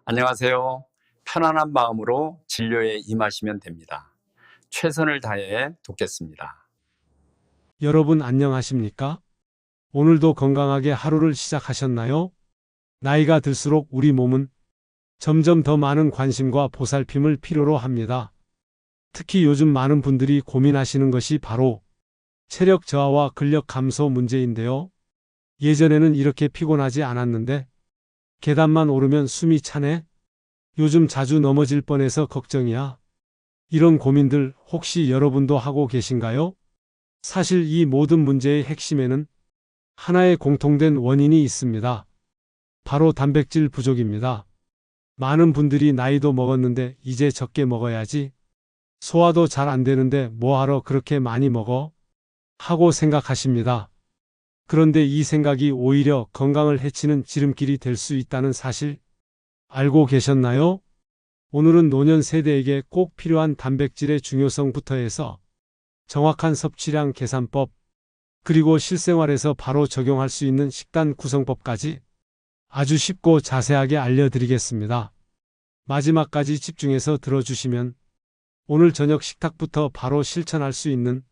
안녕하세요. 편안한 마음으로 진료에 임하시면 됩니다. 최선을 다해 돕겠습니다. 여러분 안녕하십니까? 오늘도 건강하게 하루를 시작하셨나요? 나이가 들수록 우리 몸은 점점 더 많은 관심과 보살핌을 필요로 합니다. 특히 요즘 많은 분들이 고민하시는 것이 바로 체력 저하와 근력 감소 문제인데요. 예전에는 이렇게 피곤하지 않았는데 계단만 오르면 숨이 차네? 요즘 자주 넘어질 뻔해서 걱정이야. 이런 고민들 혹시 여러분도 하고 계신가요? 사실 이 모든 문제의 핵심에는 하나의 공통된 원인이 있습니다. 바로 단백질 부족입니다. 많은 분들이 나이도 먹었는데 이제 적게 먹어야지. 소화도 잘 안 되는데 뭐하러 그렇게 많이 먹어? 하고 생각하십니다. 그런데 이 생각이 오히려 건강을 해치는 지름길이 될 수 있다는 사실 알고 계셨나요? 오늘은 노년 세대에게 꼭 필요한 단백질의 중요성부터 해서 정확한 섭취량 계산법, 그리고 실생활에서 바로 적용할 수 있는 식단 구성법까지 아주 쉽고 자세하게 알려드리겠습니다. 마지막까지 집중해서 들어주시면 오늘 저녁 식탁부터 바로 실천할 수 있는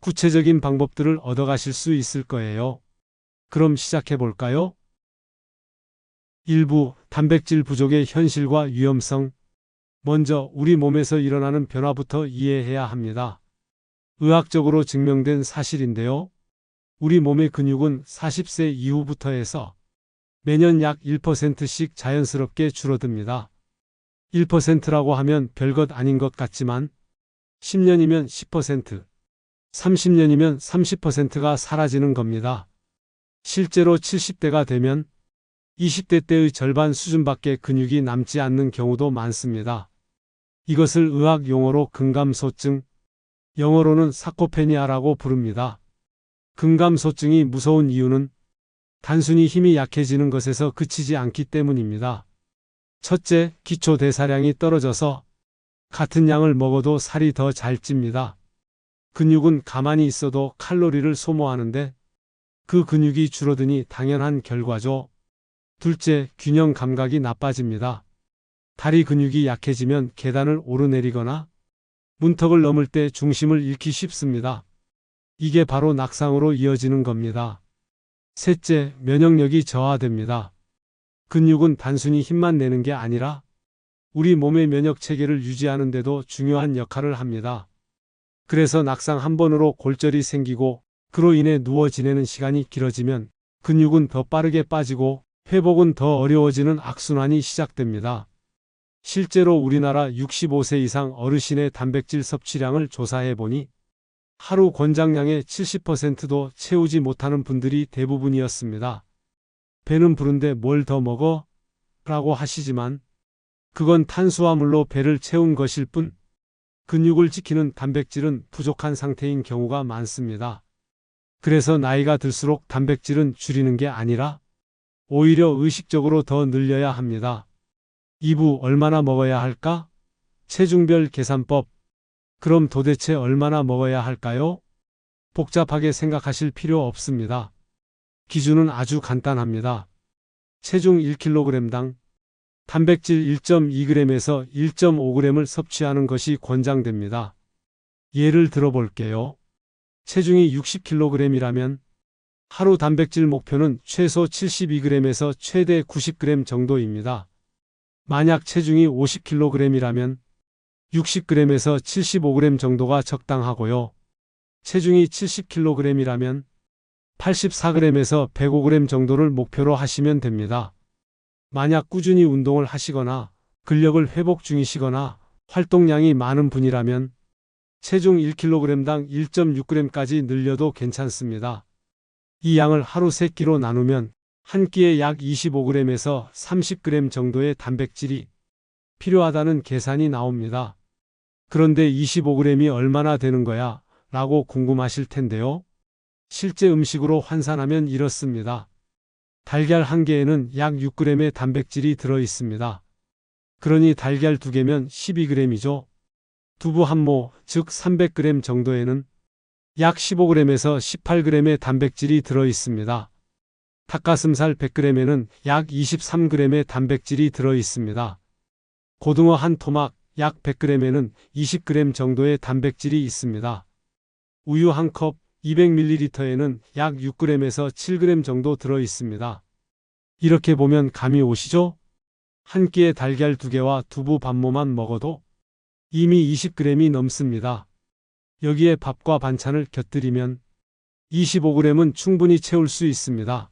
구체적인 방법들을 얻어가실 수 있을 거예요. 그럼 시작해 볼까요? 1부 단백질 부족의 현실과 위험성. 먼저 우리 몸에서 일어나는 변화부터 이해해야 합니다. 의학적으로 증명된 사실인데요. 우리 몸의 근육은 40세 이후부터 해서 매년 약 1%씩 자연스럽게 줄어듭니다. 1%라고 하면 별것 아닌 것 같지만 10년이면 10%, 30년이면 30%가 사라지는 겁니다. 실제로 70대가 되면 20대 때의 절반 수준밖에 근육이 남지 않는 경우도 많습니다. 이것을 의학 용어로 근감소증, 영어로는 사코페니아라고 부릅니다. 근감소증이 무서운 이유는 단순히 힘이 약해지는 것에서 그치지 않기 때문입니다. 첫째, 기초 대사량이 떨어져서 같은 양을 먹어도 살이 더 잘 찝니다. 근육은 가만히 있어도 칼로리를 소모하는데 그 근육이 줄어드니 당연한 결과죠. 둘째, 균형 감각이 나빠집니다. 다리 근육이 약해지면 계단을 오르내리거나 문턱을 넘을 때 중심을 잃기 쉽습니다. 이게 바로 낙상으로 이어지는 겁니다. 셋째, 면역력이 저하됩니다. 근육은 단순히 힘만 내는 게 아니라 우리 몸의 면역 체계를 유지하는 데도 중요한 역할을 합니다. 그래서 낙상 한 번으로 골절이 생기고 그로 인해 누워 지내는 시간이 길어지면 근육은 더 빠르게 빠지고 회복은 더 어려워지는 악순환이 시작됩니다. 실제로 우리나라 65세 이상 어르신의 단백질 섭취량을 조사해 보니 하루 권장량의 70%도 채우지 못하는 분들이 대부분이었습니다. 배는 부른데 뭘 더 먹어? 라고 하시지만 그건 탄수화물로 배를 채운 것일 뿐 근육을 지키는 단백질은 부족한 상태인 경우가 많습니다. 그래서 나이가 들수록 단백질은 줄이는 게 아니라 오히려 의식적으로 더 늘려야 합니다. 2부 얼마나 먹어야 할까? 체중별 계산법. 그럼 도대체 얼마나 먹어야 할까요? 복잡하게 생각하실 필요 없습니다. 기준은 아주 간단합니다. 체중 1kg당 단백질 1.2g에서 1.5g을 섭취하는 것이 권장됩니다. 예를 들어 볼게요. 체중이 60kg이라면 하루 단백질 목표는 최소 72g에서 최대 90g 정도입니다. 만약 체중이 50kg이라면 60g에서 75g 정도가 적당하고요. 체중이 70kg이라면 84g에서 105g 정도를 목표로 하시면 됩니다. 만약 꾸준히 운동을 하시거나 근력을 회복 중이시거나 활동량이 많은 분이라면 체중 1kg당 1.6g까지 늘려도 괜찮습니다. 이 양을 하루 3끼로 나누면 한 끼에 약 25g에서 30g 정도의 단백질이 필요하다는 계산이 나옵니다. 그런데 25g이 얼마나 되는 거야? 라고 궁금하실 텐데요. 실제 음식으로 환산하면 이렇습니다. 달걀 한 개에는 약 6g의 단백질이 들어 있습니다. 그러니 달걀 2개면 12g이죠. 두부 한 모, 즉 300g 정도에는 약 15g에서 18g의 단백질이 들어 있습니다. 닭가슴살 100g에는 약 23g의 단백질이 들어 있습니다. 고등어 한 토막 약 100g에는 20g 정도의 단백질이 있습니다. 우유 한 컵 200ml에는 약 6g에서 7g 정도 들어 있습니다. 이렇게 보면 감이 오시죠? 한 끼에 달걀 2개와 두부 반모만 먹어도 이미 20g이 넘습니다. 여기에 밥과 반찬을 곁들이면 25g은 충분히 채울 수 있습니다.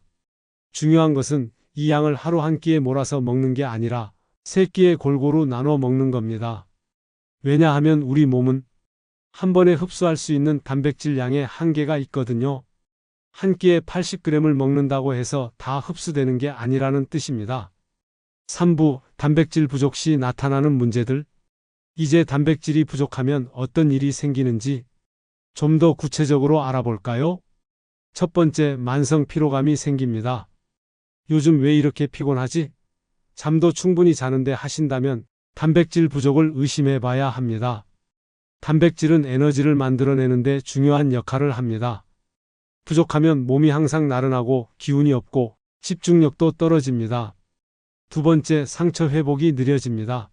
중요한 것은 이 양을 하루 한 끼에 몰아서 먹는 게 아니라 3끼에 골고루 나눠 먹는 겁니다. 왜냐하면 우리 몸은 한 번에 흡수할 수 있는 단백질 양의 한계가 있거든요. 한 끼에 80g을 먹는다고 해서 다 흡수되는 게 아니라는 뜻입니다. 3부 단백질 부족 시 나타나는 문제들. 이제 단백질이 부족하면 어떤 일이 생기는지 좀 더 구체적으로 알아볼까요? 첫 번째, 만성 피로감이 생깁니다. 요즘 왜 이렇게 피곤하지? 잠도 충분히 자는데 하신다면 단백질 부족을 의심해 봐야 합니다. 단백질은 에너지를 만들어내는데 중요한 역할을 합니다. 부족하면 몸이 항상 나른하고 기운이 없고 집중력도 떨어집니다. 두 번째, 상처 회복이 느려집니다.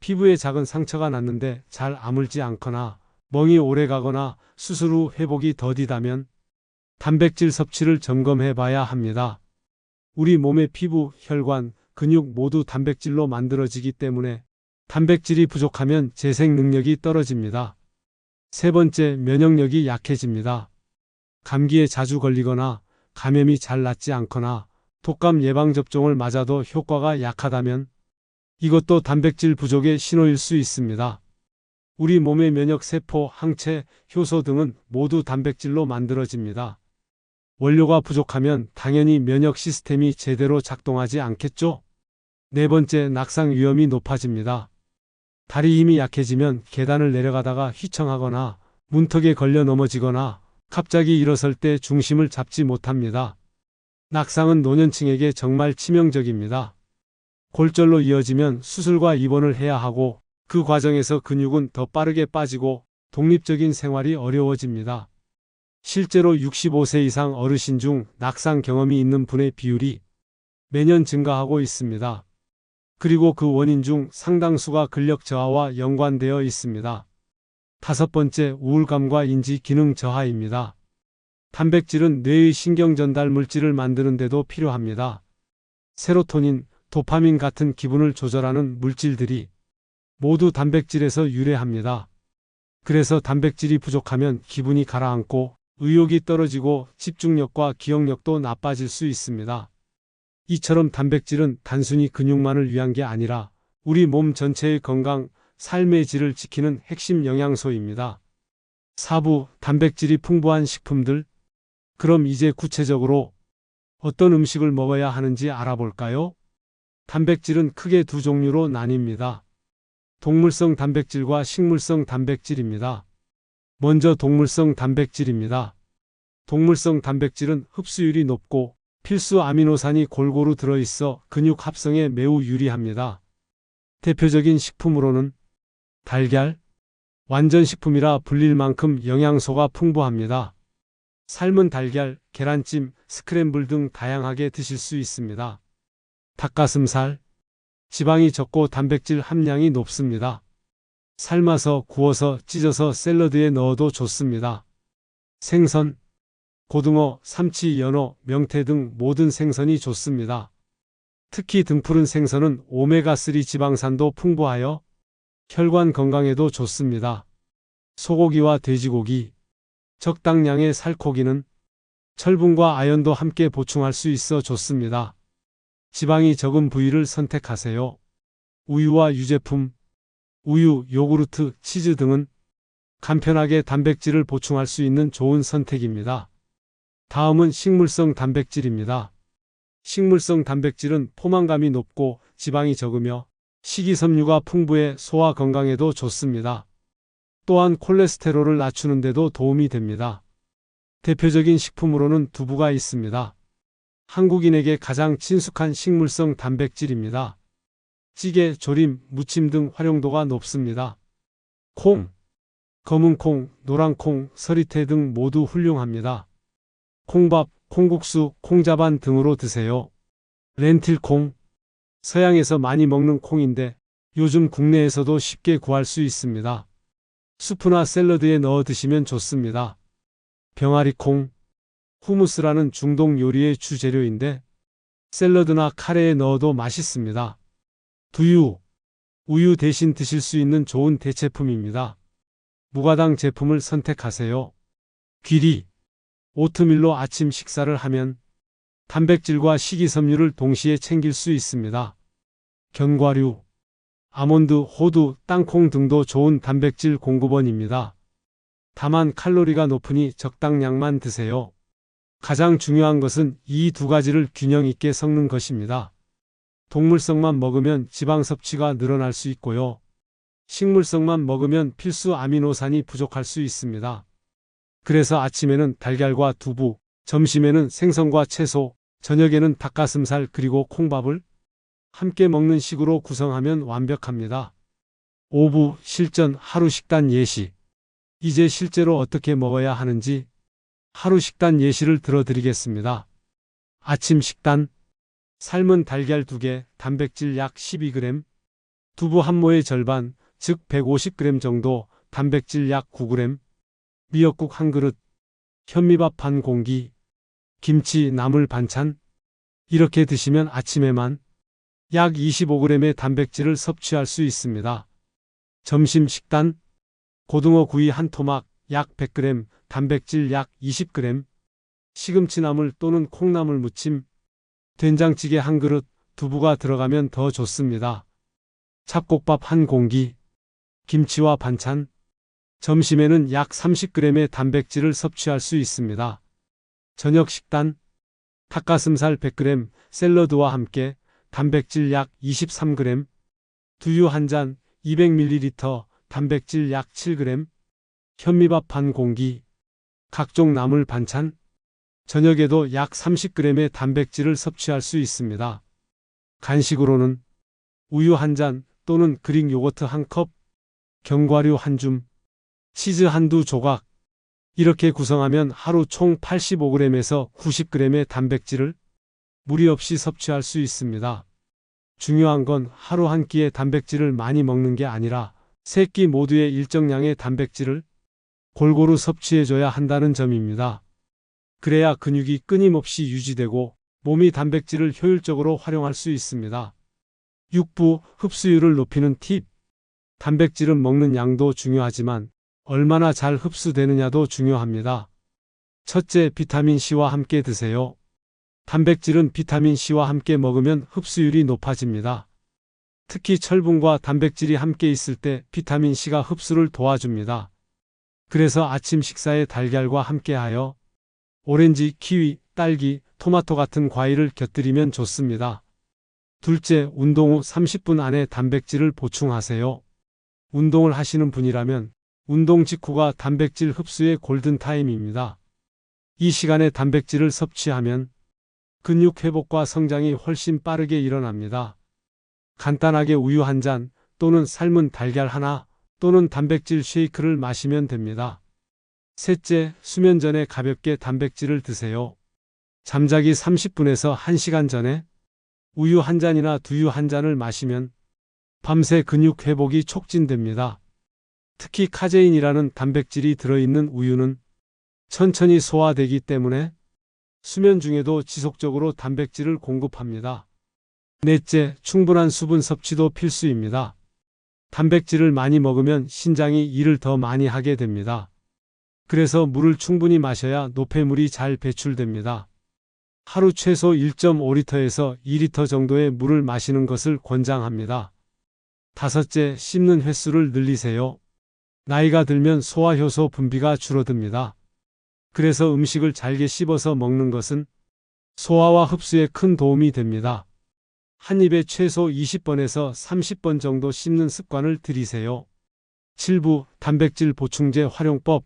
피부에 작은 상처가 났는데 잘 아물지 않거나 멍이 오래 가거나 수술 후 회복이 더디다면 단백질 섭취를 점검해 봐야 합니다. 우리 몸의 피부, 혈관, 근육 모두 단백질로 만들어지기 때문에 단백질이 부족하면 재생 능력이 떨어집니다. 세 번째, 면역력이 약해집니다. 감기에 자주 걸리거나 감염이 잘 낫지 않거나 독감 예방접종을 맞아도 효과가 약하다면 이것도 단백질 부족의 신호일 수 있습니다. 우리 몸의 면역세포, 항체, 효소 등은 모두 단백질로 만들어집니다. 원료가 부족하면 당연히 면역 시스템이 제대로 작동하지 않겠죠? 네 번째, 낙상 위험이 높아집니다. 다리 힘이 약해지면 계단을 내려가다가 휘청하거나 문턱에 걸려 넘어지거나 갑자기 일어설 때 중심을 잡지 못합니다. 낙상은 노년층에게 정말 치명적입니다. 골절로 이어지면 수술과 입원을 해야 하고 그 과정에서 근육은 더 빠르게 빠지고 독립적인 생활이 어려워집니다. 실제로 65세 이상 어르신 중 낙상 경험이 있는 분의 비율이 매년 증가하고 있습니다. 그리고 그 원인 중 상당수가 근력 저하와 연관되어 있습니다. 다섯 번째, 우울감과 인지 기능 저하입니다. 단백질은 뇌의 신경 전달 물질을 만드는 데도 필요합니다. 세로토닌, 도파민 같은 기분을 조절하는 물질들이 모두 단백질에서 유래합니다. 그래서 단백질이 부족하면 기분이 가라앉고 의욕이 떨어지고 집중력과 기억력도 나빠질 수 있습니다. 이처럼 단백질은 단순히 근육만을 위한 게 아니라 우리 몸 전체의 건강, 삶의 질을 지키는 핵심 영양소입니다. 4부, 단백질이 풍부한 식품들. 그럼 이제 구체적으로 어떤 음식을 먹어야 하는지 알아볼까요? 단백질은 크게 두 종류로 나뉩니다. 동물성 단백질과 식물성 단백질입니다. 먼저 동물성 단백질입니다. 동물성 단백질은 흡수율이 높고 필수 아미노산이 골고루 들어있어 근육 합성에 매우 유리합니다. 대표적인 식품으로는 달걀, 완전식품이라 불릴 만큼 영양소가 풍부합니다. 삶은 달걀, 계란찜, 스크램블 등 다양하게 드실 수 있습니다. 닭가슴살, 지방이 적고 단백질 함량이 높습니다. 삶아서, 구워서, 찢어서 샐러드에 넣어도 좋습니다. 생선, 고등어, 삼치, 연어, 명태 등 모든 생선이 좋습니다. 특히 등푸른 생선은 오메가3 지방산도 풍부하여 혈관 건강에도 좋습니다. 소고기와 돼지고기, 적당량의 살코기는 철분과 아연도 함께 보충할 수 있어 좋습니다. 지방이 적은 부위를 선택하세요. 우유와 유제품, 우유, 요구르트, 치즈 등은 간편하게 단백질을 보충할 수 있는 좋은 선택입니다. 다음은 식물성 단백질입니다. 식물성 단백질은 포만감이 높고 지방이 적으며 식이섬유가 풍부해 소화 건강에도 좋습니다. 또한 콜레스테롤을 낮추는 데도 도움이 됩니다. 대표적인 식품으로는 두부가 있습니다. 한국인에게 가장 친숙한 식물성 단백질입니다. 찌개, 조림, 무침 등 활용도가 높습니다. 콩, 검은콩, 노란콩, 서리태 등 모두 훌륭합니다. 콩밥, 콩국수, 콩자반 등으로 드세요. 렌틸콩. 서양에서 많이 먹는 콩인데 요즘 국내에서도 쉽게 구할 수 있습니다. 수프나 샐러드에 넣어 드시면 좋습니다. 병아리콩. 후무스라는 중동 요리의 주재료인데 샐러드나 카레에 넣어도 맛있습니다. 두유. 우유 대신 드실 수 있는 좋은 대체품입니다. 무가당 제품을 선택하세요. 귀리. 오트밀로 아침 식사를 하면 단백질과 식이섬유를 동시에 챙길 수 있습니다. 견과류. 아몬드, 호두, 땅콩 등도 좋은 단백질 공급원입니다. 다만 칼로리가 높으니 적당량만 드세요. 가장 중요한 것은 이 두 가지를 균형 있게 섞는 것입니다. 동물성만 먹으면 지방 섭취가 늘어날 수 있고요. 식물성만 먹으면 필수 아미노산이 부족할 수 있습니다. 그래서 아침에는 달걀과 두부, 점심에는 생선과 채소, 저녁에는 닭가슴살 그리고 콩밥을 함께 먹는 식으로 구성하면 완벽합니다. 5부 실전 하루 식단 예시. 이제 실제로 어떻게 먹어야 하는지 하루 식단 예시를 들어드리겠습니다. 아침 식단. 삶은 달걀 2개, 단백질 약 12g, 두부 한 모의 절반, 즉 150g 정도, 단백질 약 9g, 미역국 한 그릇, 현미밥 반 공기, 김치, 나물 반찬. 이렇게 드시면 아침에만 약 25g의 단백질을 섭취할 수 있습니다. 점심 식단. 고등어 구이 한 토막 약 100g, 단백질 약 20g, 시금치나물 또는 콩나물 무침, 된장찌개 한 그릇, 두부가 들어가면 더 좋습니다. 잡곡밥 한 공기, 김치와 반찬. 점심에는 약 30g의 단백질을 섭취할 수 있습니다. 저녁 식단. 닭가슴살 100g, 샐러드와 함께 단백질 약 23g, 두유 한 잔 200ml, 단백질 약 7g, 현미밥 반 공기, 각종 나물 반찬. 저녁에도 약 30g의 단백질을 섭취할 수 있습니다. 간식으로는 우유 한 잔 또는 그릭 요거트 한 컵, 견과류 한 줌, 치즈 한두 조각. 이렇게 구성하면 하루 총 85g에서 90g의 단백질을 무리 없이 섭취할 수 있습니다. 중요한 건 하루 한 끼의 단백질을 많이 먹는 게 아니라 세 끼 모두의 일정량의 단백질을 골고루 섭취해줘야 한다는 점입니다. 그래야 근육이 끊임없이 유지되고 몸이 단백질을 효율적으로 활용할 수 있습니다. 6부 흡수율을 높이는 팁. 단백질은 먹는 양도 중요하지만 얼마나 잘 흡수되느냐도 중요합니다. 첫째, 비타민C와 함께 드세요. 단백질은 비타민C와 함께 먹으면 흡수율이 높아집니다. 특히 철분과 단백질이 함께 있을 때 비타민C가 흡수를 도와줍니다. 그래서 아침 식사에 달걀과 함께하여 오렌지, 키위, 딸기, 토마토 같은 과일을 곁들이면 좋습니다. 둘째, 운동 후 30분 안에 단백질을 보충하세요. 운동을 하시는 분이라면 운동 직후가 단백질 흡수의 골든타임입니다. 이 시간에 단백질을 섭취하면 근육 회복과 성장이 훨씬 빠르게 일어납니다. 간단하게 우유 한 잔 또는 삶은 달걀 하나 또는 단백질 쉐이크를 마시면 됩니다. 셋째, 수면 전에 가볍게 단백질을 드세요. 잠자기 30분에서 1시간 전에 우유 한 잔이나 두유 한 잔을 마시면 밤새 근육 회복이 촉진됩니다. 특히 카제인이라는 단백질이 들어있는 우유는 천천히 소화되기 때문에 수면 중에도 지속적으로 단백질을 공급합니다. 넷째, 충분한 수분 섭취도 필수입니다. 단백질을 많이 먹으면 신장이 일을 더 많이 하게 됩니다. 그래서 물을 충분히 마셔야 노폐물이 잘 배출됩니다. 하루 최소 1.5리터에서 2리터 정도의 물을 마시는 것을 권장합니다. 다섯째, 씹는 횟수를 늘리세요. 나이가 들면 소화효소 분비가 줄어듭니다. 그래서 음식을 잘게 씹어서 먹는 것은 소화와 흡수에 큰 도움이 됩니다. 한 입에 최소 20번에서 30번 정도 씹는 습관을 들이세요. 7부 단백질 보충제 활용법.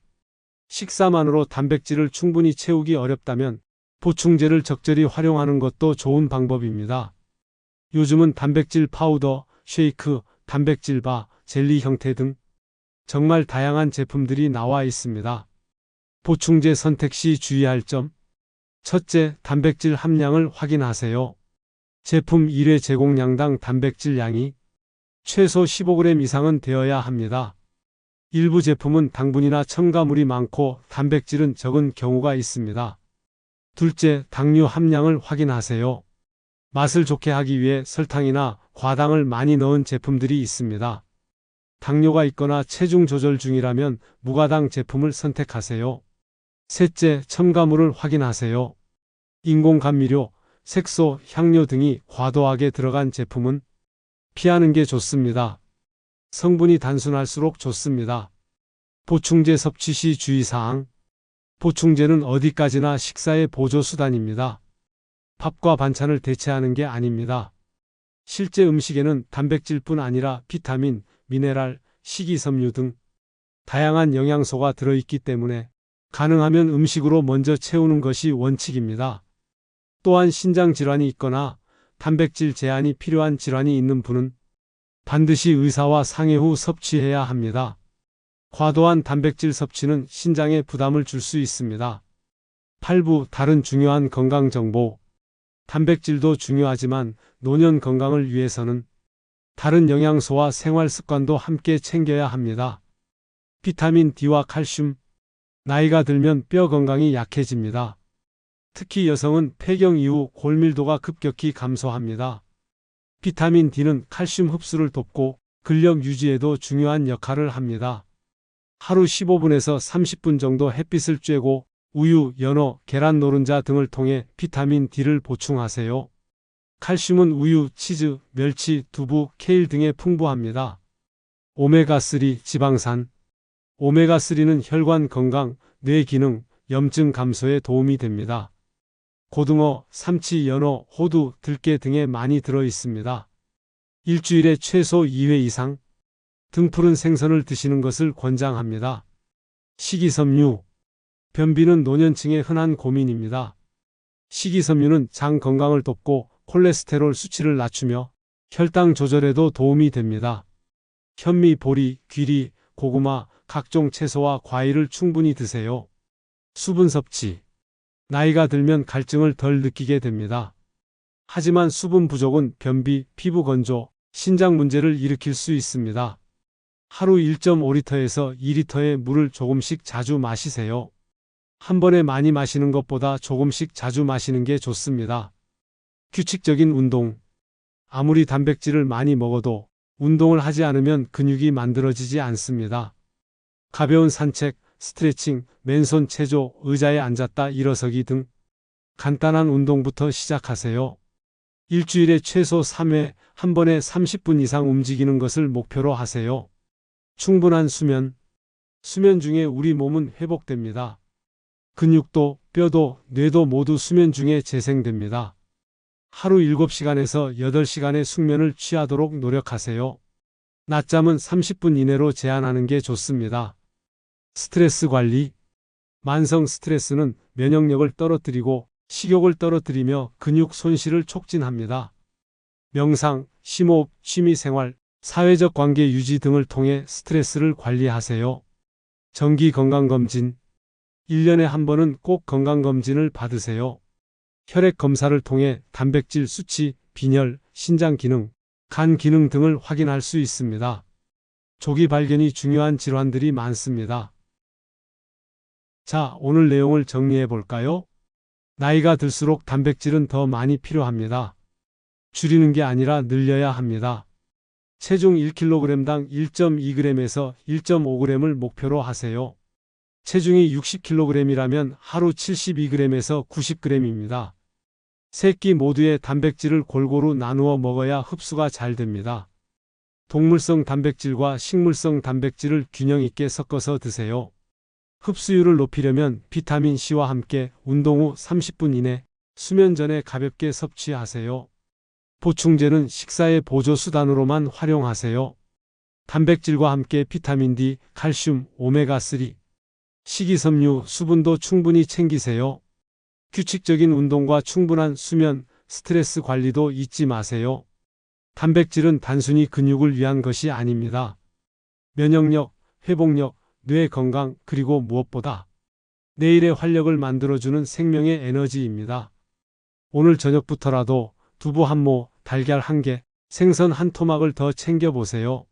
식사만으로 단백질을 충분히 채우기 어렵다면 보충제를 적절히 활용하는 것도 좋은 방법입니다. 요즘은 단백질 파우더, 쉐이크, 단백질 바, 젤리 형태 등 정말 다양한 제품들이 나와 있습니다. 보충제 선택 시 주의할 점. 첫째, 단백질 함량을 확인하세요. 제품 1회 제공량당 단백질 양이 최소 15g 이상은 되어야 합니다. 일부 제품은 당분이나 첨가물이 많고 단백질은 적은 경우가 있습니다. 둘째, 당류 함량을 확인하세요. 맛을 좋게 하기 위해 설탕이나 과당을 많이 넣은 제품들이 있습니다. 당뇨가 있거나 체중 조절 중이라면 무가당 제품을 선택하세요. 셋째, 첨가물을 확인하세요. 인공 감미료, 색소, 향료 등이 과도하게 들어간 제품은 피하는 게 좋습니다. 성분이 단순할수록 좋습니다. 보충제 섭취 시 주의사항. 보충제는 어디까지나 식사의 보조수단입니다. 밥과 반찬을 대체하는 게 아닙니다. 실제 음식에는 단백질뿐 아니라 비타민, 미네랄, 식이섬유 등 다양한 영양소가 들어있기 때문에 가능하면 음식으로 먼저 채우는 것이 원칙입니다. 또한 신장 질환이 있거나 단백질 제한이 필요한 질환이 있는 분은 반드시 의사와 상의 후 섭취해야 합니다. 과도한 단백질 섭취는 신장에 부담을 줄 수 있습니다. 8부 다른 중요한 건강 정보. 단백질도 중요하지만 노년 건강을 위해서는 다른 영양소와 생활 습관도 함께 챙겨야 합니다. 비타민 D와 칼슘. 나이가 들면 뼈 건강이 약해집니다. 특히 여성은 폐경 이후 골밀도가 급격히 감소합니다. 비타민 D는 칼슘 흡수를 돕고 근력 유지에도 중요한 역할을 합니다. 하루 15분에서 30분 정도 햇빛을 쬐고 우유, 연어, 계란 노른자 등을 통해 비타민 D를 보충하세요. 칼슘은 우유, 치즈, 멸치, 두부, 케일 등에 풍부합니다. 오메가3 지방산. 오메가3는 혈관 건강, 뇌 기능, 염증 감소에 도움이 됩니다. 고등어, 삼치, 연어, 호두, 들깨 등에 많이 들어 있습니다. 일주일에 최소 2회 이상 등푸른 생선을 드시는 것을 권장합니다. 식이섬유. 변비는 노년층의 흔한 고민입니다. 식이섬유는 장 건강을 돕고 콜레스테롤 수치를 낮추며 혈당 조절에도 도움이 됩니다. 현미, 보리, 귀리, 고구마, 각종 채소와 과일을 충분히 드세요. 수분 섭취. 나이가 들면 갈증을 덜 느끼게 됩니다. 하지만 수분 부족은 변비, 피부 건조, 신장 문제를 일으킬 수 있습니다. 하루 1.5리터에서 2리터의 물을 조금씩 자주 마시세요. 한 번에 많이 마시는 것보다 조금씩 자주 마시는 게 좋습니다. 규칙적인 운동. 아무리 단백질을 많이 먹어도 운동을 하지 않으면 근육이 만들어지지 않습니다. 가벼운 산책, 스트레칭, 맨손 체조, 의자에 앉았다 일어서기 등 간단한 운동부터 시작하세요. 일주일에 최소 3회, 한 번에 30분 이상 움직이는 것을 목표로 하세요. 충분한 수면. 수면 중에 우리 몸은 회복됩니다. 근육도, 뼈도, 뇌도 모두 수면 중에 재생됩니다. 하루 7시간에서 8시간의 숙면을 취하도록 노력하세요. 낮잠은 30분 이내로 제한하는 게 좋습니다. 스트레스 관리. 만성 스트레스는 면역력을 떨어뜨리고 식욕을 떨어뜨리며 근육 손실을 촉진합니다. 명상, 심호흡, 취미생활, 사회적 관계 유지 등을 통해 스트레스를 관리하세요. 정기 건강검진. 1년에 한 번은 꼭 건강검진을 받으세요. 혈액 검사를 통해 단백질 수치, 빈혈, 신장 기능, 간 기능 등을 확인할 수 있습니다. 조기 발견이 중요한 질환들이 많습니다. 자, 오늘 내용을 정리해 볼까요? 나이가 들수록 단백질은 더 많이 필요합니다. 줄이는 게 아니라 늘려야 합니다. 체중 1kg당 1.2g에서 1.5g을 목표로 하세요. 체중이 60kg이라면 하루 72g에서 90g입니다. 세 끼 모두의 단백질을 골고루 나누어 먹어야 흡수가 잘 됩니다. 동물성 단백질과 식물성 단백질을 균형 있게 섞어서 드세요. 흡수율을 높이려면 비타민C와 함께 운동 후 30분 이내, 수면 전에 가볍게 섭취하세요. 보충제는 식사의 보조 수단으로만 활용하세요. 단백질과 함께 비타민 D, 칼슘, 오메가3, 식이섬유, 수분도 충분히 챙기세요. 규칙적인 운동과 충분한 수면, 스트레스 관리도 잊지 마세요. 단백질은 단순히 근육을 위한 것이 아닙니다. 면역력, 회복력, 뇌 건강, 그리고 무엇보다 내일의 활력을 만들어주는 생명의 에너지입니다. 오늘 저녁부터라도 두부 한 모, 달걀 한 개, 생선 한 토막을 더 챙겨보세요.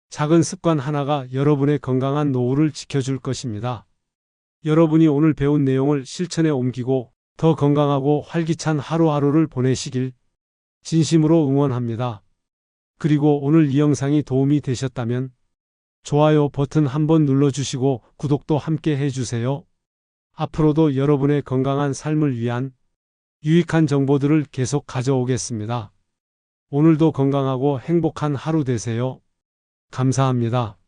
작은 습관 하나가 여러분의 건강한 노후를 지켜줄 것입니다. 여러분이 오늘 배운 내용을 실천에 옮기고 더 건강하고 활기찬 하루하루를 보내시길 진심으로 응원합니다. 그리고 오늘 이 영상이 도움이 되셨다면 좋아요 버튼 한번 눌러주시고 구독도 함께 해주세요. 앞으로도 여러분의 건강한 삶을 위한 유익한 정보들을 계속 가져오겠습니다. 오늘도 건강하고 행복한 하루 되세요. 감사합니다.